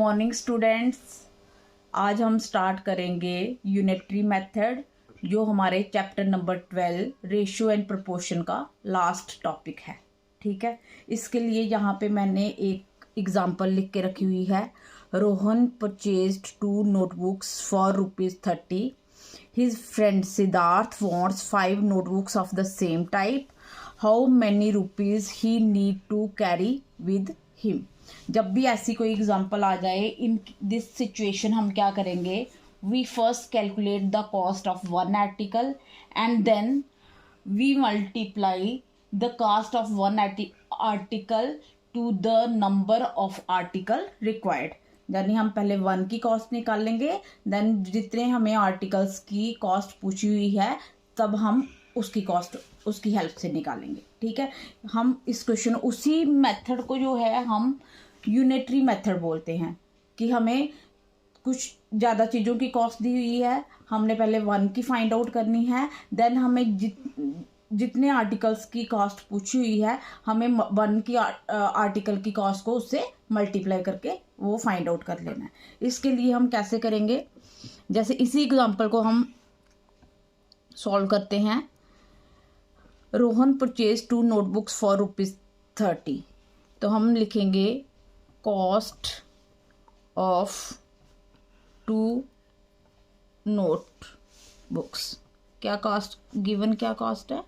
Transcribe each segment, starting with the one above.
Morning students. आज हम start करेंगे यूनिटरी मेथड, जो हमारे chapter number 12 ratio and proportion का लास्ट टॉपिक है। ठीक है, इसके लिए यहाँ पे मैंने एक एग्जांपल लिख के रखी हुई है। Rohan purchased 2 notebooks for ₹30। His friend Siddharth wants 5 notebooks of the same type. How many rupees he need to carry with him. जब भी ऐसी कोई एग्जांपल आ जाए इन दिस सिचुएशन, हम क्या करेंगे, we first calculate the cost of one article and then we multiply the cost of one article to the number of article required. यानी हम पहले वन की कॉस्ट निकाल लेंगे, देन जितने हमें आर्टिकल्स की कॉस्ट पूछी हुई है तब हम उसकी कॉस्ट उसकी हेल्प से निकालेंगे। ठीक है, हम इस क्वेश्चन उसी मेथड को जो है हम यूनिटरी मेथड बोलते हैं कि हमें कुछ ज़्यादा चीज़ों की कॉस्ट दी हुई है, हमने पहले वन की फाइंड आउट करनी है, देन हमें जितने आर्टिकल्स की कॉस्ट पूछी हुई है हमें वन की आर्टिकल की कॉस्ट को उससे मल्टीप्लाई करके वो फाइंड आउट कर लेना है। इसके लिए हम कैसे करेंगे, जैसे इसी एग्जांपल को हम सॉल्व करते हैं। Rohan purchase 2 notebooks for ₹30। तो हम लिखेंगे कॉस्ट ऑफ 2 नोटबुक्स। क्या कॉस्ट गिवन, क्या कॉस्ट है,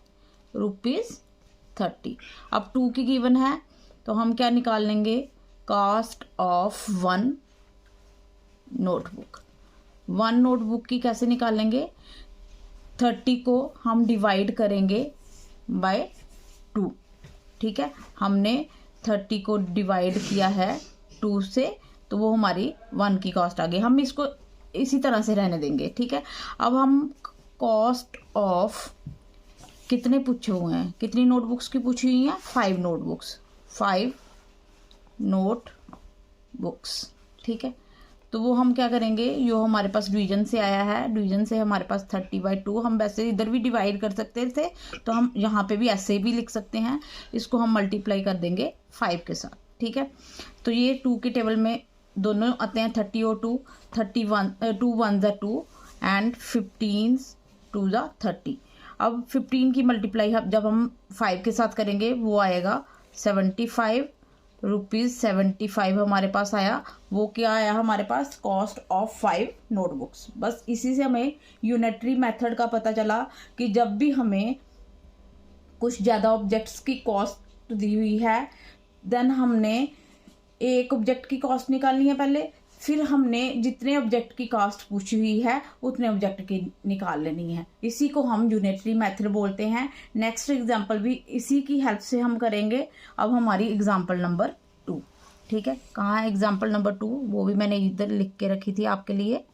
₹30। अब 2 की गिवन है तो हम क्या निकाल लेंगे, कॉस्ट ऑफ 1 नोटबुक। 1 नोटबुक की कैसे निकालेंगे, 30 को हम डिवाइड करेंगे बाय 2। ठीक है, हमने 30 को डिवाइड किया है 2 से, तो वो हमारी 1 की कॉस्ट आ गई। हम इसको इसी तरह से रहने देंगे। ठीक है, अब हम कॉस्ट ऑफ कितने पूछे हुए हैं, कितनी नोटबुक्स की पूछी हुई हैं, 5 नोटबुक्स, 5 नोटबुक्स। ठीक है, तो वो हम क्या करेंगे, जो हमारे पास डिवीजन से आया है, डिवीजन से हमारे पास 30/2, हम वैसे इधर भी डिवाइड कर सकते थे तो हम यहाँ पे भी ऐसे भी लिख सकते हैं। इसको हम मल्टीप्लाई कर देंगे 5 के साथ। ठीक है, तो ये 2 के टेबल में दोनों आते हैं, 30 और 2, 31 2 1 ज़ा 2 एंड 15 2 ज़ा 30। अब 15 की मल्टीप्लाई जब हम 5 के साथ करेंगे वो आएगा 75 रुपीज़। 75 हमारे पास आया। वो क्या आया हमारे पास, कॉस्ट ऑफ 5 नोटबुक्स। बस इसी से हमें यूनिटरी मेथड का पता चला कि जब भी हमें कुछ ज़्यादा ऑब्जेक्ट्स की कॉस्ट दी हुई है, देन हमने एक ऑब्जेक्ट की कॉस्ट निकालनी है पहले, फिर हमने जितने ऑब्जेक्ट की कॉस्ट पूछी हुई है उतने ऑब्जेक्ट की निकाल लेनी है। इसी को हम यूनिटरी मेथड बोलते हैं। नेक्स्ट एग्जांपल भी इसी की हेल्प से हम करेंगे। अब हमारी एग्जांपल नंबर 2। ठीक है, कहाँ है एग्जांपल नंबर 2, वो भी मैंने इधर लिख के रखी थी आपके लिए।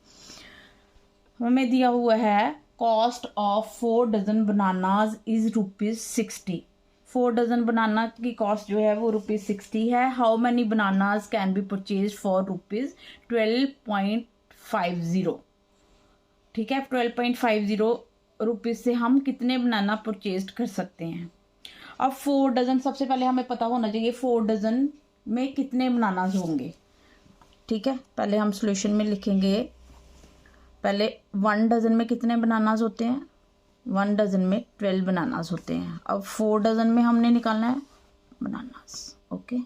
हमें दिया हुआ है cost of 4 dozen bananas is ₹60। 4 dozen banana की कॉस्ट जो है वो ₹60 है। How many bananas can be purchase for ₹12.50। ठीक है, 12.50 रुपीज़ से हम कितने बनाना परचेज कर सकते हैं। अब 4 डजन, सबसे पहले हमें पता होना चाहिए 4 डजन में कितने बनानाज होंगे। ठीक है, पहले हम सॉल्यूशन में लिखेंगे, पहले 1 डजन में कितने बनानाज होते हैं, 1 डजन में 12 बनानाज होते हैं। अब 4 डजन में हमने निकालना है बनानाज। ओके,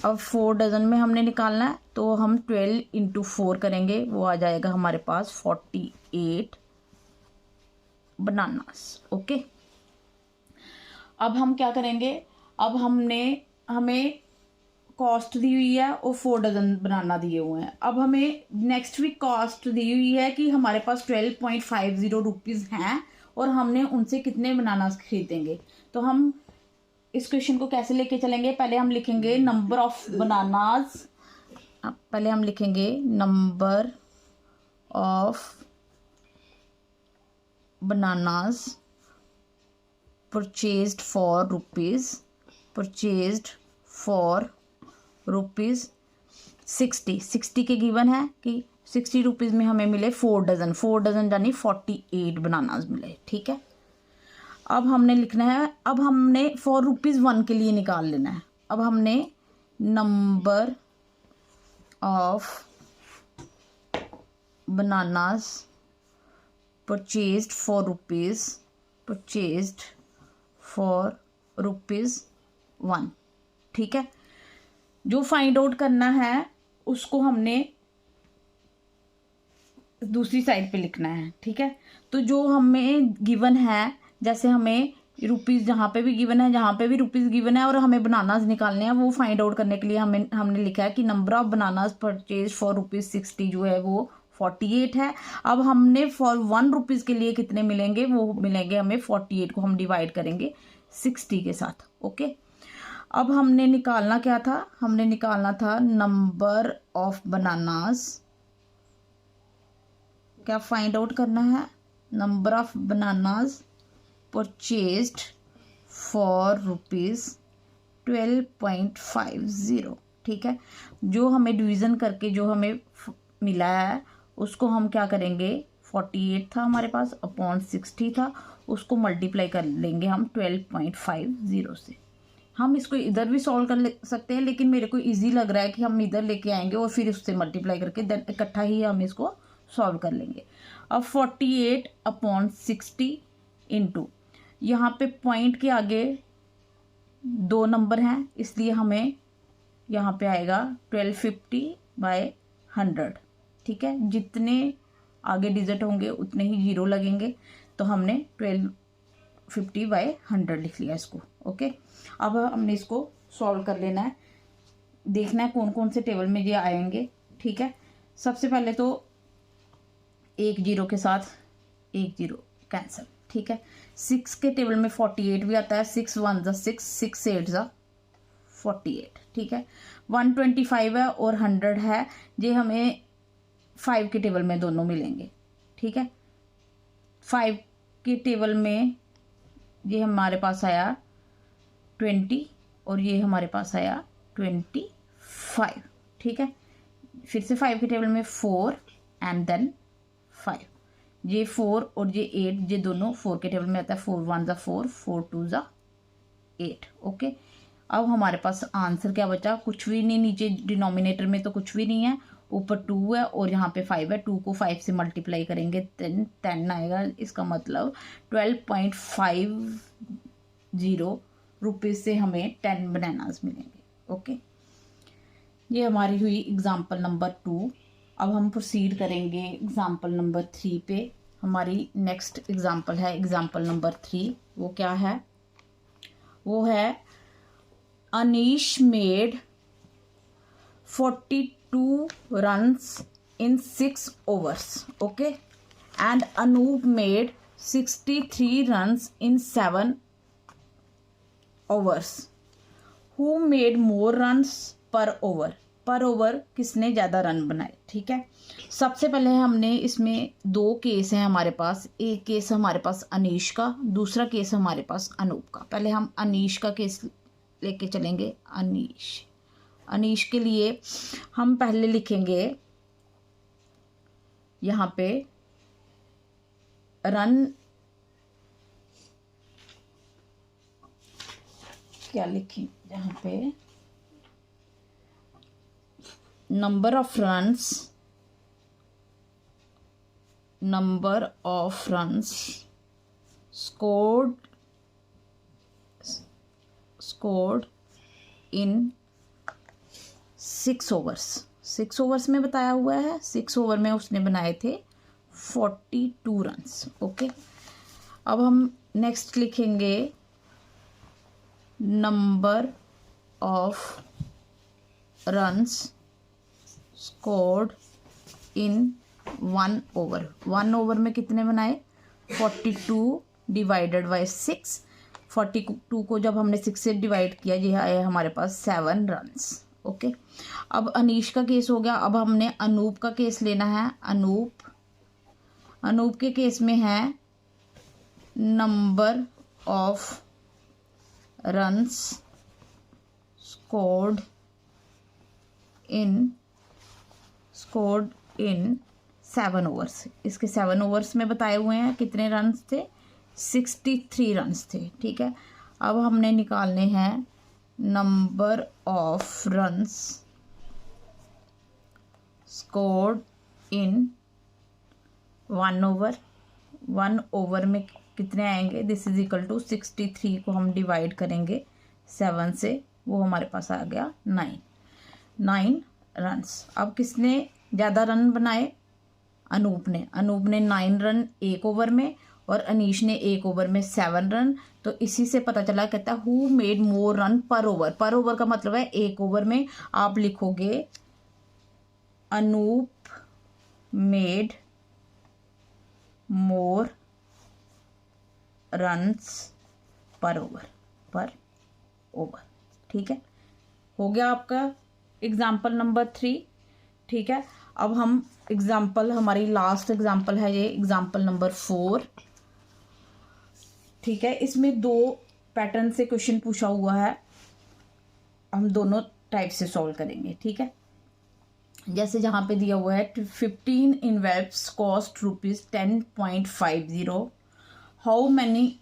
अब 4 डजन में हमने निकालना है तो हम 12 × 4 करेंगे, वो आ जाएगा हमारे पास 48 बनानाज। ओके, अब हम क्या करेंगे, अब हमें कॉस्ट दी हुई है और 4 डजन बनाना दिए हुए हैं। अब हमें नेक्स्ट वीक कॉस्ट दी हुई है कि हमारे पास 12.50 रुपीज़ हैं और हमने उनसे कितने बनाना खरीदेंगे। तो हम इस क्वेश्चन को कैसे लेके चलेंगे, पहले हम लिखेंगे नंबर ऑफ बनानाज। पहले हम लिखेंगे number of bananas purchased for ₹60। 60 के गिवन है कि 60 रुपीज़ में हमें मिले 4 डजन, 4 डजन यानी 48 बनानाज मिले। ठीक है, अब हमने लिखना है, अब हमने ₹4 1 के लिए निकाल लेना है। अब हमने number of bananas purchased for rupees 1। ठीक है, जो फाइंड आउट करना है उसको हमने दूसरी साइड पे लिखना है। ठीक है, तो जो हमें गिवन है, जैसे हमें रुपीज़ जहाँ पे भी गिवन है, जहाँ पे भी रुपीज़ गिवन है और हमें बनानास निकालने हैं, वो फाइंड आउट करने के लिए हमने लिखा है कि number of bananas purchase for ₹60 जो है वो 48 है। अब हमने फॉर 1 रुपीज़ के लिए कितने मिलेंगे, वो मिलेंगे हमें 48 को हम डिवाइड करेंगे 60 के साथ। ओके, अब हमने निकालना क्या था, हमने निकालना था नंबर ऑफ बनानास, क्या फाइंड आउट करना है, number of bananas purchased for ₹12.50। ठीक है, जो हमें डिवीज़न करके जो हमें मिला है उसको हम क्या करेंगे, 48 था हमारे पास अपॉन 60 था, उसको मल्टीप्लाई कर लेंगे हम 12.50 से। हम इसको इधर भी सॉल्व कर सकते हैं, लेकिन मेरे को इजी लग रहा है कि हम इधर लेके आएंगे और फिर उससे मल्टीप्लाई करके देन इकट्ठा ही हम इसको सॉल्व कर लेंगे। अब 48 अपॉन 60 इंटू, यहाँ पे पॉइंट के आगे 2 नंबर हैं, इसलिए हमें यहाँ पे आएगा 1250/100। ठीक है, जितने आगे डिजिट होंगे उतने ही जीरो लगेंगे, तो हमने 1250/100 लिख लिया इसको। ओके, अब हमने इसको सॉल्व कर लेना है, देखना है कौन कौन से टेबल में ये आएंगे। ठीक है, सबसे पहले तो 1 0 के साथ 1 0 कैंसिल। ठीक है, 6 के टेबल में 48 भी आता है, 6 1 ज़ा 6, 6 8 ज़ा 48। ठीक है, 125 है और 100 है, ये हमें 5 के टेबल में दोनों मिलेंगे। ठीक है, 5 के टेबल में ये हमारे पास आया 20 और ये हमारे पास आया 25। ठीक है, फिर से 5 के टेबल में 4 एंड देन 5, ये 4 और ये 8, ये दोनों 4 के टेबल में आता है, 4 1 ज़ा 4, 4 2 ज़ा 8। ओके, अब हमारे पास आंसर क्या बचा, कुछ भी नहीं, नीचे डिनोमिनेटर में तो कुछ भी नहीं है, ऊपर 2 है और यहाँ पे 5 है, 2 को 5 से मल्टीप्लाई करेंगे 10 आएगा, इसका मतलब 12.50 रुपीज़ से हमें 10 बनानास मिलेंगे। ओके, ये हमारी हुई एग्जाम्पल नंबर 2। अब हम प्रोसीड करेंगे एग्जाम्पल नंबर 3 पे। हमारी नेक्स्ट एग्जाम्पल है एग्जाम्पल नंबर 3। वो क्या है, वो है Anish made 42 runs in 6 overs. Okay, and Anoop made 63 runs in 7 overs. Who made more runs per over? पर ओवर किसने ज़्यादा रन बनाए। ठीक है, सबसे पहले हमने इसमें 2 केस हैं हमारे पास, एक केस हमारे पास अनीश का, दूसरा केस हमारे पास अनूप का। पहले हम अनीश का केस लेके चलेंगे। अनीश के लिए हम पहले लिखेंगे यहाँ पे रन, क्या लिखें यहाँ पे, number of runs scored in 6 overs. 6 overs में बताया हुआ है, 6 ओवर में उसने बनाए थे 42 रन्स। ओके, अब हम नेक्स्ट लिखेंगे number of runs scored in 1 over. 1 over में कितने बनाए, 42 डिवाइडेड बाय 6। 42 को जब हमने 6 से डिवाइड किया, ये आए हमारे पास 7 रन्स। ओके, अब अनीश का केस हो गया। अब हमने अनूप का केस लेना है। अनूप के केस में है number of runs scored in 7 overs. इसके 7 ओवर्स में बताए हुए हैं कितने रन्स थे, 63 रन्स थे। ठीक है, अब हमने निकालने हैं number of runs scored in 1/1 में कितने आएंगे, दिस इज इक्वल टू 63 को हम डिवाइड करेंगे 7 से, वो हमारे पास आ गया 9 रन्स। अब किसने ज़्यादा रन बनाए, अनूप ने 9 रन 1 ओवर में और अनीश ने 1 ओवर में 7 रन। तो इसी से पता चला, कहता है हु मेड मोर रन पर ओवर। पर ओवर का मतलब है 1 ओवर में आप लिखोगे अनूप मेड मोर रन्स पर ओवर। ठीक है, हो गया आपका एग्जाम्पल नंबर 3। ठीक है, अब हम एग्जाम्पल, हमारी लास्ट एग्जाम्पल है ये एग्जाम्पल नंबर 4। ठीक है, इसमें 2 पैटर्न से क्वेश्चन पूछा हुआ है, हम दोनों टाइप से सॉल्व करेंगे। ठीक है, जैसे जहाँ पे दिया हुआ है 15 envelopes cost ₹10.50, how many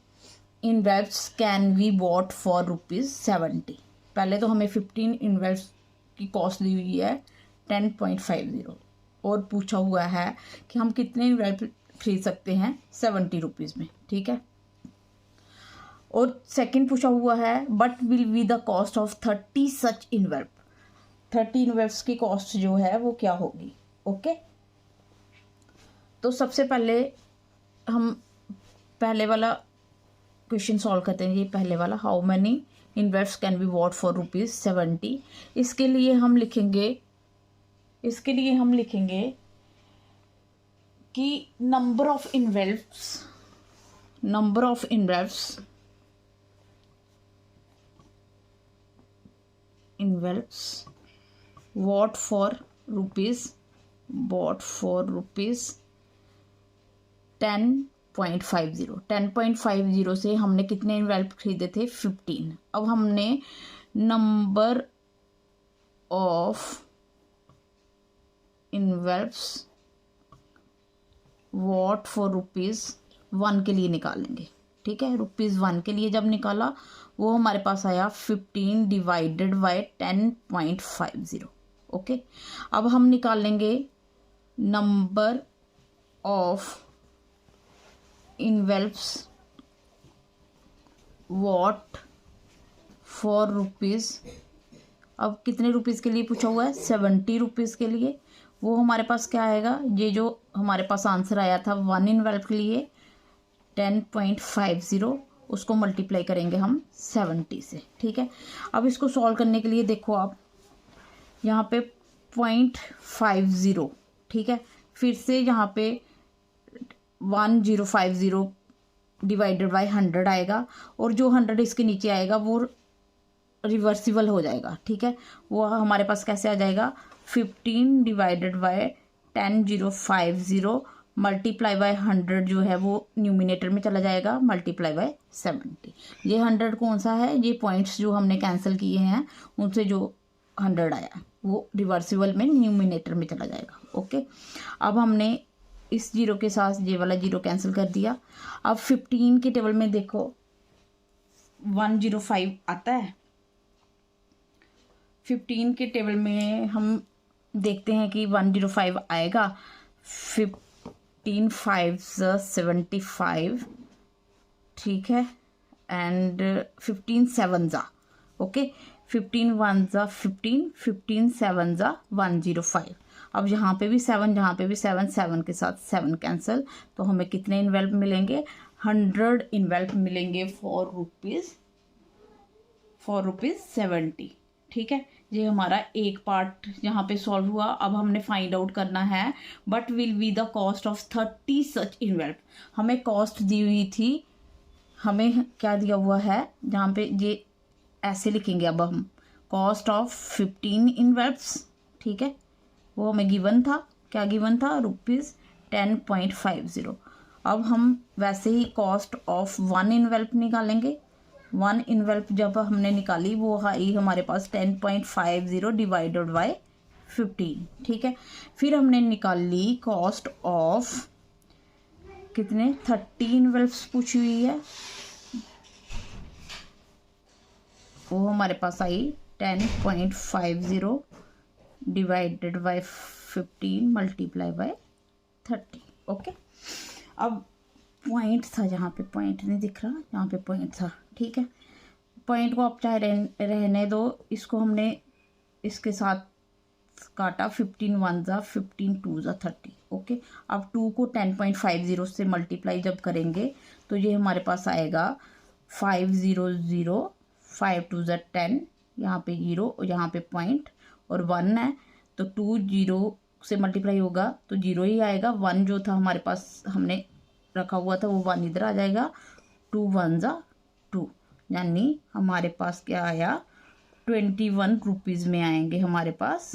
envelopes can we bought for ₹70। पहले तो हमें 15 इनवेल्व्स की कॉस्ट दी हुई है 10.50 और पूछा हुआ है कि हम कितने इनवेल्व खरीद सकते हैं 70 रुपीज़ में। ठीक है, और सेकंड पूछा हुआ है but will be the cost of 30 सच इनवेल्व। 30 इनवेल्व्स की कॉस्ट जो है वो क्या होगी। ओके, तो सबसे पहले हम पहले वाला क्वेश्चन सॉल्व करते हैं। ये पहले वाला, how many envelopes can be bought for ₹70। इसके लिए हम लिखेंगे कि number of envelopes bought for rupees 10.50। 10.50 से हमने कितने इनवेल्व खरीदे थे 15। अब हमने number of envelopes bought for ₹1 के लिए निकालेंगे। ठीक है, ₹1 के लिए जब निकाला वो हमारे पास आया 15 डिवाइडेड बाय 10.50। ओके, अब हम निकालेंगे नंबर ऑफ इनवेल्व्स बॉट फॉर ₹। अब कितने रुपीज़ के लिए पूछा हुआ है 70 रुपीज़ के लिए। वो हमारे पास क्या आएगा, ये जो हमारे पास आंसर आया था 1 इनवेल्व के लिए 10.50, उसको मल्टीप्लाई करेंगे हम 70 से। ठीक है, अब इसको सॉल्व करने के लिए देखो आप यहाँ पे 0.50। ठीक है, फिर से यहाँ पे 1050 डिवाइडेड बाय 100 आएगा और जो 100 इसके नीचे आएगा वो रिवर्सिबल हो जाएगा। ठीक है, वो हमारे पास कैसे आ जाएगा 15 डिवाइडेड बाय 10,050 मल्टीप्लाई बाय 100 जो है वो न्यूमिनेटर में चला जाएगा, मल्टीप्लाई बाय 70। ये 100 कौन सा है, ये पॉइंट्स जो हमने कैंसिल किए हैं उनसे जो 100 आया वो रिवर्सिबल में न्यूमिनेटर में चला जाएगा। ओके, अब हमने इस जीरो के साथ ये वाला जीरो कैंसिल कर दिया। अब 15 के टेबल में देखो 105 आता है। 15 के टेबल में हम देखते हैं कि 105 आएगा। 15 5 75, ठीक है, एंड 15 7 जा, ओके, 15 1 जा 15, 15 7 जा 105। अब यहाँ पे भी 7, जहाँ पे भी 7, 7 के साथ 7 कैंसिल, तो हमें कितने इन्वेल्व मिलेंगे 100 इन्वेल्व मिलेंगे फॉर रुपीज़ 70। ठीक है, ये हमारा एक पार्ट यहाँ पे सॉल्व हुआ। अब हमने फाइंड आउट करना है but will be the cost of 30 सच इन्वेल्व। हमें कॉस्ट दी हुई थी, हमें क्या दिया हुआ है, जहाँ पे ये ऐसे लिखेंगे अब हम कॉस्ट ऑफ 15 इन्वेल्व्स, ठीक है, वो हमें गिवन था, क्या गिवन था ₹10.50। अब हम वैसे ही कॉस्ट ऑफ 1 इन्वेल्व निकालेंगे। 1 इन्वेल्व जब हमने निकाली वो आई हमारे पास 10.50 डिवाइडेड बाय 15, ठीक है। फिर हमने निकाल ली कॉस्ट ऑफ कितने 30 इन्वेल्व्स पूछी हुई है, वो हमारे पास आई 10.50 divided by 15 multiply by 30। Okay, अब पॉइंट था, जहाँ पे पॉइंट नहीं दिख रहा, यहाँ पे पॉइंट था, ठीक है। पॉइंट को आप चाहे रहने दो, इसको हमने इसके साथ काटा, 15 1 ज़ा 15 2 ज़ा 30। ओके, अब 2 को 10.50 से मल्टीप्लाई जब करेंगे तो ये हमारे पास आएगा 500, 5 2 ज़ा 10, यहाँ पे 0 और यहाँ पे पॉइंट और 1 है, तो 2 0 से मल्टीप्लाई होगा तो 0 ही आएगा। 1 जो था हमारे पास हमने रखा हुआ था वो 1 इधर आ जाएगा। 2 1 ज़ा 2, यानी हमारे पास क्या आया, 21 रुपीज़ में आएंगे हमारे पास,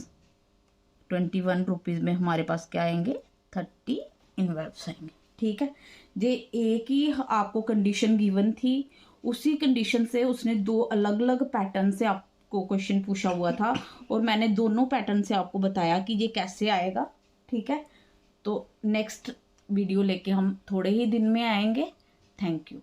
21 रुपीज़ में हमारे पास क्या आएंगे, 30 इनवर्ब्स आएंगे। ठीक है, ये एक ही आपको कंडीशन गिवन थी, उसी कंडीशन से उसने दो अलग अलग पैटर्न से आपको क्वेश्चन पूछा हुआ था और मैंने दोनों पैटर्न से आपको बताया कि ये कैसे आएगा। ठीक है, तो नेक्स्ट वीडियो लेके हम थोड़े ही दिन में आएंगे। Thank you.